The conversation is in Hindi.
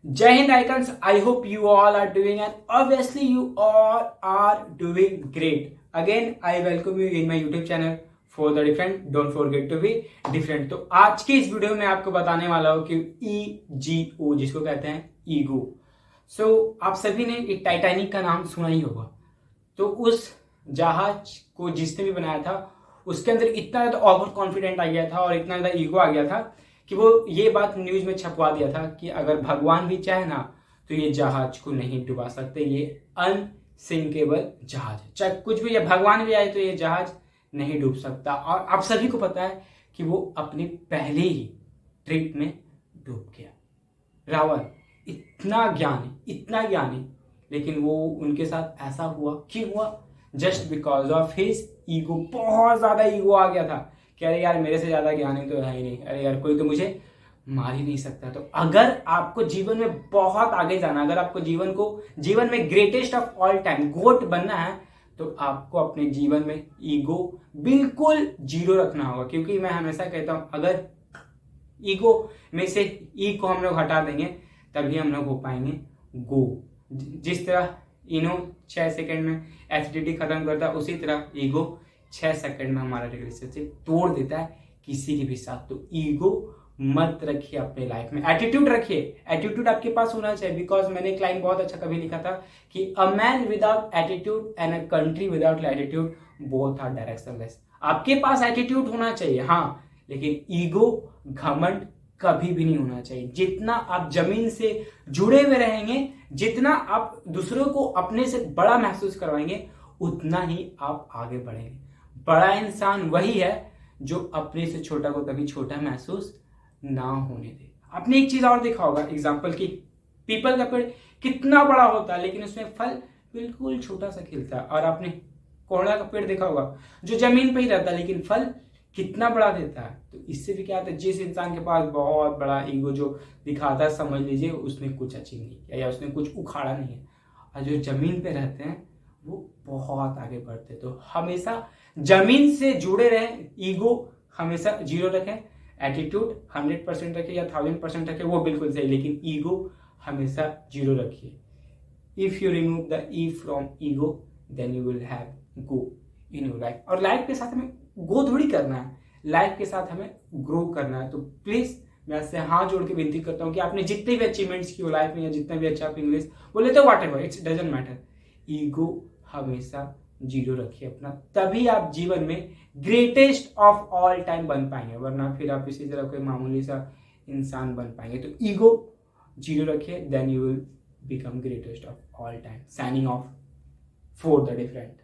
Jai Hind icons, I hope you all are doing and obviously you all are doing great. Again, I welcome you in my YouTube channel for the different. Don't forget to be different. तो आज की इस वीडियो में आपको बताने वाला हूँ कि EGO जिसको कहते हैं ईगो। आप सभी ने एक टाइटैनिक का नाम सुना ही होगा। तो उस जहाज को जिसने भी बनाया था उसके अंदर इतना ज़्यादा ओवर कॉन्फिडेंट आ गया था और इतना ज़्यादा ईगो आ गया था कि वो ये बात न्यूज में छपवा दिया था कि अगर भगवान भी चाहे ना तो ये जहाज को नहीं डुबा सकते, ये अनसिंकेबल जहाज है। चाहे कुछ भी, ये भगवान भी आए तो ये जहाज नहीं डूब सकता। और आप सभी को पता है कि वो अपने पहले ही ट्रिप में डूब गया। रावण इतना ज्ञानी, लेकिन वो उनके साथ ऐसा हुआ, क्यों हुआ? Just because of his ego. बहुत ज्यादा ईगो आ गया था कि अरे यार मेरे से ज्यादा ज्ञानी तो है ही नहीं, अरे यार कोई तो मुझे मार ही नहीं सकता। तो अगर आपको जीवन में बहुत आगे जाना, अगर आपको जीवन में greatest of all time GOAT बनना है तो आपको अपने जीवन में ईगो बिल्कुल जीरो रखना होगा। क्योंकि मैं हमेशा कहता हूं अगर ईगो में से ई को हम लोग हटा देंगे तभी हम लोग हो पाएंगे गो। जिस तरह इनो 6 सेकंड में एसिडिटी खत्म करता है, उसी तरह ईगो 6 सेकंड में हमारा रिलेशनशिप तोड़ देता है किसी के भी साथ। तो ईगो मत रखिए अपने लाइफ में, एटीट्यूड रखिए। एटीट्यूड आपके पास होना चाहिए। बिकॉज मैंने एक लाइन बहुत अच्छा कभी लिखा था कि a man without attitude and a country without attitude both are directionless. आपके पास एटीट्यूड होना चाहिए हाँ, लेकिन ईगो घमंड कभी भी नहीं होना चाहिए। जितना आप जमीन से जुड़े हुए रहेंगे, जितना आप दूसरों को अपने से बड़ा महसूस करवाएंगे, उतना ही आप आगे बढ़ेंगे। बड़ा इंसान वही है जो अपने से छोटा को कभी छोटा महसूस ना होने दे। आपने एक चीज और देखा होगा, एग्जाम्पल की पीपल का पेड़ कितना बड़ा होता है लेकिन उसमें फल बिल्कुल छोटा सा खिलता है। और आपने कोहड़ा का पेड़ देखा होगा जो जमीन पे ही रहता है लेकिन फल कितना बड़ा देता है। तो इससे भी क्या होता है, जिस इंसान के पास बहुत बड़ा ईगो जो दिखाता है, समझ लीजिए उसने कुछ अचीव नहीं किया या उसने कुछ उखाड़ा नहीं है। और जो जमीन पे रहते हैं वो बहुत आगे बढ़ते हैं। तो हमेशा जमीन से जुड़े रहें, ईगो हमेशा जीरो रखें, एटीट्यूड 100% रखें या 1000% रखें, वो बिल्कुल सही, लेकिन ईगो हमेशा जीरो रखिए। If you remove the E from ego then you will have go in your life. और लाइफ के साथ हमें गो थोड़ी करना है, लाइफ के साथ हमें ग्रो करना है। तो प्लीज मैं आपसे हाथ जोड़ के विनती करता हूँ कि आपने जितने भी अचीवमेंट्स की हो लाइफ में या जितना भी अच्छा आप इंग्लिश बोले तो what ever, it's doesn't matter, ego हमेशा जीरो रखिए अपना। तभी आप जीवन में ग्रेटेस्ट ऑफ ऑल टाइम बन पाएंगे, वरना फिर आप इसी तरह कोई मामूली सा इंसान बन पाएंगे। तो ईगो जीरो रखिए, then you will become greatest of all time. Signing off for the different.